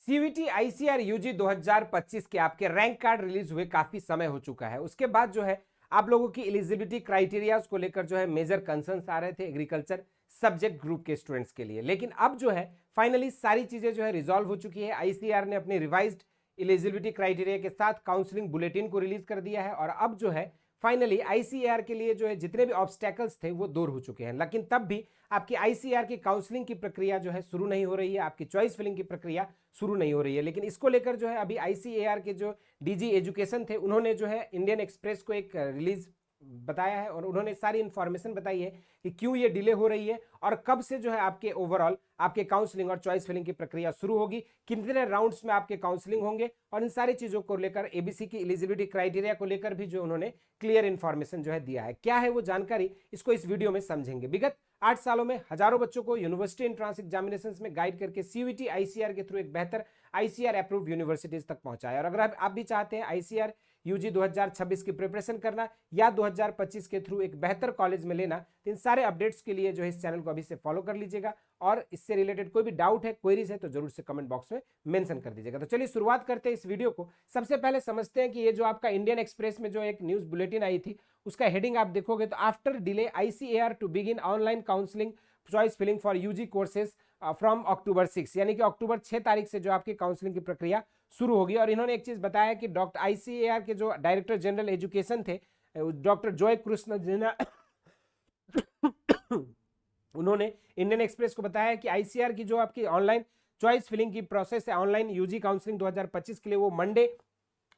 CUET ICR UG 2025 के आपके rank card release हुए काफी समय हो चुका है। उसके बाद जो है आप लोगों की एलिजिबिलिटी क्राइटेरियाज को लेकर जो है मेजर कंसर्न्स आ रहे थे एग्रीकल्चर सब्जेक्ट ग्रुप के स्टूडेंट्स के लिए, लेकिन अब जो है फाइनली सारी चीजें जो है रिजॉल्व हो चुकी है। आईसीआर ने अपनी रिवाइज्ड एलिजिबिलिटी क्राइटेरिया के साथ काउंसलिंग बुलेटिन को रिलीज कर दिया है और अब जो है फाइनली आईसीआर के लिए जो है जितने भी ऑब्स्टेकल्स थे वो दूर हो चुके हैं। लेकिन तब भी आपकी आईसीआर की काउंसलिंग की प्रक्रिया जो है शुरू नहीं हो रही है, आपकी चॉइस फिलिंग की प्रक्रिया शुरू नहीं हो रही है। लेकिन इसको लेकर जो है अभी आईसीएआर के जो डीजी एजुकेशन थे उन्होंने जो है इंडियन एक्सप्रेस को एक रिलीज बताया है और उन्होंने सारी इंफॉर्मेशन बताई है कि क्यों ये डिले हो रही है और कब से जो है आपके ओवरऑल आपके काउंसलिंग और चॉइस फिलिंग की प्रक्रिया शुरू होगी, कितने राउंड्स में आपके काउंसलिंग होंगे और इन सारी चीजों को लेकर एबीसी की एलिजिबिलिटी क्राइटेरिया को लेकर भी जो उन्होंने क्लियर इंफॉर्मेशन जो है दिया है। क्या है वो जानकारी, इसको इस वीडियो में समझेंगे। विगत 8 सालों में हजारों बच्चों को यूनिवर्सिटी एंट्रांस एग्जामिनेशंस में गाइड करके सीयूईटी आईसीआर के थ्रू एक बेहतर आईसीआर अप्रूव्ड यूनिवर्सिटीज तक पहुंचाया। और अगर आप भी चाहते हैं आईसीआर यूजी 2026 की प्रिपरेशन करना या 2025 के थ्रू एक बेहतर कॉलेज में लेना, तो इन सारे अपडेट्स के लिए जो है इस चैनल को अभी से फॉलो कर लीजिएगा और इससे रिलेटेड कोई भी डाउट है, क्वेरीज है तो जरूर से कमेंट बॉक्स में मेंशन कर दीजिएगा। तो चलिए शुरुआत करते हैं इस वीडियो को। सबसे पहले समझते हैं कि ये जो आपका इंडियन एक्सप्रेस में जो एक न्यूज बुलेटिन आई थी उसका हेडिंग आप देखोगे तो after delay ICAR to begin online counselling choice filling for UG courses from October 6, यानी कि अक्टूबर 6 तारीख से जो आपकी काउंसलिंग की प्रक्रिया शुरू होगी। और इन्होंने एक चीज बताया कि डॉक्टर आईसीएआर के जो डायरेक्टर जनरल एजुकेशन थे डॉक्टर जॉय कृष्ण जिन्हा उन्होंने इंडियन एक्सप्रेस को बताया कि आईसीआर की जो आपकी ऑनलाइन चॉइस फिलिंग की प्रोसेस है ऑनलाइन यूजी काउंसलिंग 2025 के लिए वो मंडे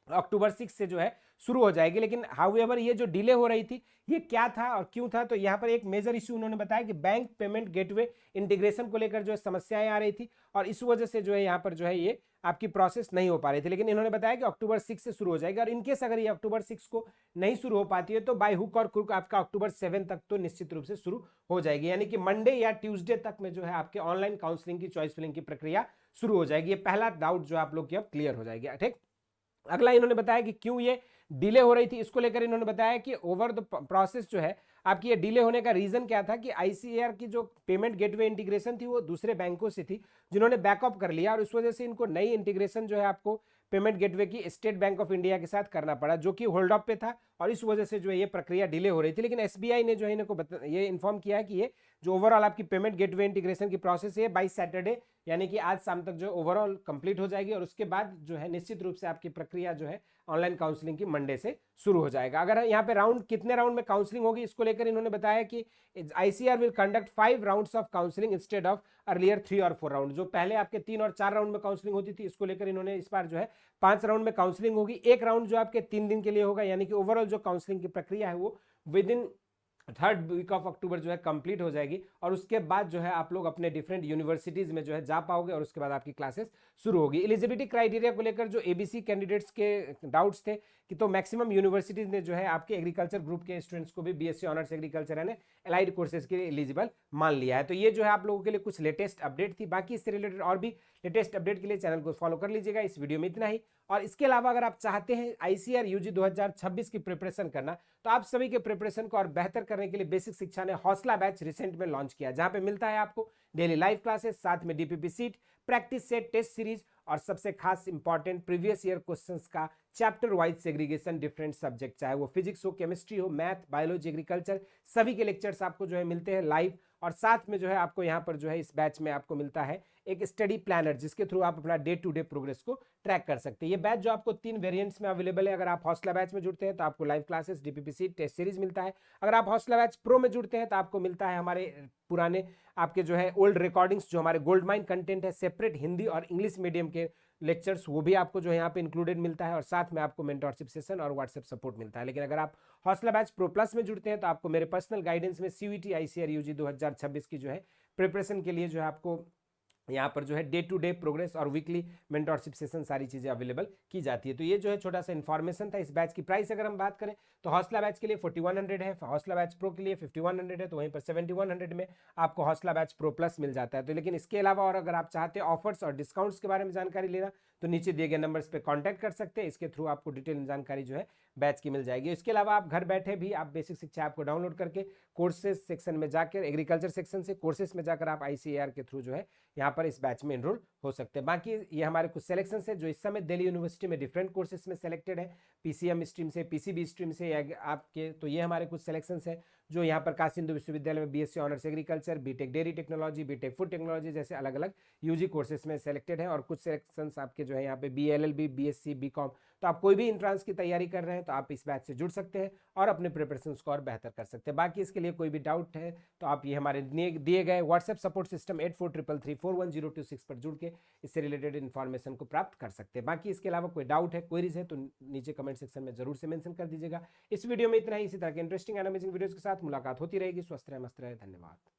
अक्टूबर 6 से जो है शुरू हो जाएगी। लेकिन हाउएवर ये जो डिले हो रही थी ये क्या था और क्यों था, तो यहाँ पर एक मेजर इशू उन्होंने बताया कि बैंक पेमेंट गेटवे इंटीग्रेशन को लेकर जो है समस्याएं आ रही थी और इस वजह से जो है यहाँ पर जो है ये आपकी प्रोसेस नहीं हो पा रही थी। लेकिन इन्होंने बताया कि अक्टूबर 6 से शुरू हो जाएगी और इनकेस अगर ये अक्टूबर 6 को नहीं शुरू हो पाती है तो बाय हुक और क्रुक आपका अक्टूबर 7 तक तो निश्चित रूप से शुरू हो जाएगी, यानी कि मंडे या ट्यूसडे तक में जो है आपके ऑनलाइन काउंसलिंग की चॉइस फिलिंग की प्रक्रिया शुरू हो जाएगी। ये पहला डाउट जो आप लोग की अब क्लियर हो जाएगी। ठीक, अगला इन्होंने बताया कि क्यों ये डिले हो रही थी, इसको लेकर इन्होंने बताया कि ओवर द प्रोसेस जो है आपकी ये डिले होने का रीजन क्या था कि आईसीएआर की जो पेमेंट गेटवे इंटीग्रेशन थी वो दूसरे बैंकों से थी जिन्होंने बैकअप कर लिया और इस वजह से इनको नई इंटीग्रेशन जो है आपको पेमेंट गेटवे की स्टेट बैंक ऑफ इंडिया के साथ करना पड़ा जो कि होल्ड अप पे था और इस वजह से जो है ये प्रक्रिया डिले हो रही थी। लेकिन एसबीआई ने जो है इनको ये इन्फॉर्म किया है कि ये जो ओवरऑल आपकी पेमेंट गेटवे इंटीग्रेशन की प्रोसेस है बाई सैटरडे यानी कि आज शाम तक जो ओवरऑल कंप्लीट हो जाएगी और उसके बाद जो है निश्चित रूप से आपकी प्रक्रिया जो है ऑनलाइन काउंसलिंग की मंडे से शुरू हो जाएगा। अगर यहाँ पे राउंड कितने राउंड में काउंसलिंग होगी इसको लेकर इन्होंने बताया कि ICR will conduct 5 rounds of counselling instead of earlier 3 और 4 राउंड। जो पहले आपके 3 और 4 राउंड में काउंसलिंग होती थी इसको लेकर इन्होंने इस बार जो है 5 राउंड में काउंसलिंग होगी। एक राउंड जो आपके 3 दिन के लिए होगा, यानी कि ओवरऑल जो काउंसलिंग की प्रक्रिया है वो within 3rd week of October जो है कंप्लीट हो जाएगी और उसके बाद जो है आप लोग अपने डिफरेंट यूनिवर्सिटीज में जो है जा पाओगे और उसके बाद आपकी क्लासेस शुरू होगी। एलिजिबिलिटी क्राइटेरिया को लेकर जो एबीसी कैंडिडेट्स के डाउट्स थे कि तो मैक्सिमम यूनिवर्सिटीज ने जो है आपके एग्रीकल्चर ग्रुप के स्टूडेंट्स को भी बीएससी ऑनर्स एग्रीकल्चर यानी एलाइड कोर्सेज के लिए एलिजिबल मान लिया है। तो ये जो है आप लोगों के लिए कुछ लेटेस्ट अपडेट थी। बाकी इससे रिलेटेड और भी लेटेस्ट अपडेट के लिए चैनल को फॉलो कर लीजिएगा। इस वीडियो में इतना ही। और इसके अलावा अगर आप चाहते हैं आईसीआर यूजी 2026 की प्रिपरेशन करना तो आप सभी के प्रिपरेशन को और बेहतर करने के लिए बेसिक शिक्षा ने हौसला बैच रिसेंट में लॉन्च किया, जहां पे मिलता है आपको डेली लाइव क्लासेस, साथ में DPP sheet, practice set, test series और सबसे खास इंपॉर्टेंट प्रीवियस ईयर क्वेश्चंस का chapter wise segregation different subject, चाहे वो फिजिक्स हो, केमिस्ट्री हो, मैथ, बायोलॉजी, एग्रीकल्चर, सभी के लेक्चर्स आपको जो है मिलते हैं लाइव। और साथ में जो है आपको यहाँ पर जो है इस बैच में आपको मिलता है एक स्टडी प्लानर जिसके थ्रू आप अपना डे टू डे प्रोग्रेस को ट्रैक कर सकते हैं। ये बैच जो आपको 3 वेरिएंट्स में अवेलेबल है। अगर आप हौसला बैच में जुड़ते हैं तो आपको लाइव क्लासेस, डीपीपीसी, टेस्ट सीरीज मिलता है। अगर आप हौसला बैच प्रो में जुड़ते हैं तो आपको मिलता है हमारे पुराने आपके जो है ओल्ड रिकॉर्डिंग्स, जो हमारे गोल्ड माइन कंटेंट है, सेपरेट हिंदी और इंग्लिश मीडियम के लेक्चर्स, वो भी आपको जो है यहाँ पे इंक्लूडेड मिलता है और साथ में आपको मेंटरशिप सेशन और व्हाट्सएप सपोर्ट मिलता है। लेकिन अगर आप हौसला बैच प्रो प्लस में जुड़ते हैं तो आपको मेरे पर्सनल गाइडेंस में सीयूईटी आईसीआर यूजी 2026 की जो है प्रिपरेशन के लिए जो है आपको यहाँ पर जो है डे टू डे प्रोग्रेस और वीकली मेंटरशिप सेशन सारी चीजें अवेलेबल की जाती है। तो ये जो है छोटा सा इन्फॉर्मेशन था। इस बैच की प्राइस अगर हम बात करें तो हौसला बैच के लिए 4100 है, हौसला बैच प्रो के लिए 5100 है, तो वहीं पर 7100 में आपको हौसला बैच प्रो प्लस मिल जाता है। तो लेकिन इसके अलावा और अगर आप चाहते हैं ऑफर्स और डिस्काउंट्स के बारे में जानकारी लेना तो नीचे दिए गए नंबर्स पे कांटेक्ट कर सकते हैं। इसके थ्रू आपको डिटेल जानकारी जो है बैच की मिल जाएगी। इसके अलावा आप घर बैठे भी आप बेसिक शिक्षा ऐप को डाउनलोड करके कोर्सेज सेक्शन में जाकर, एग्रीकल्चर सेक्शन से कोर्सेज में जाकर आप आईसीएआर के थ्रू जो है यहाँ पर इस बैच में एनरोल हो सकते हैं। बाकी ये हमारे कुछ सिलेक्शन है जो इस समय दिल्ली यूनिवर्सिटी में डिफरेंट कोर्सेज में सेलेक्टेड है, पीसीएम स्ट्रीम से, पीसीबी स्ट्रीम से या आपके, तो ये हमारे कुछ सिलेक्शन है जो यहाँ पर काशी हिंदू विश्वविद्यालय में BSc honours agriculture, BTech dairy technology, BTech food technology जैसे अलग अलग यूजी कोर्सेज में सेलेक्टेड है। और कुछ सिलेक्शन आपके जो है यहाँ पे बीएलएलबी, बीएससी, बीकॉम, तो आप कोई भी एंट्रेंस की तैयारी कर रहे हैं तो आप इस बैच से जुड़ सकते हैं और अपने प्रिपरेशन को और बेहतर कर सकते हैं। बाकी इसके लिए कोई भी डाउट है तो आप ये हमारे दिए गए व्हाट्सएप सपोर्ट सिस्टम 8433341026 पर जुड़ के इससे रिलेटेड इन्फॉर्मेशन को प्राप्त कर सकते हैं। बाकी इसके अलावा कोई डाउट है, क्वेरीज है तो नीचे कमेंट सेक्शन में जरूर से मेंशन कर दीजिएगा। इस वीडियो में इतना ही। इसी तरह के इंटरेस्टिंग एंड अमेजिंग वीडियोस के साथ मुलाकात होती रहेगी। स्वस्थ रहे, मस्त रहे, धन्यवाद।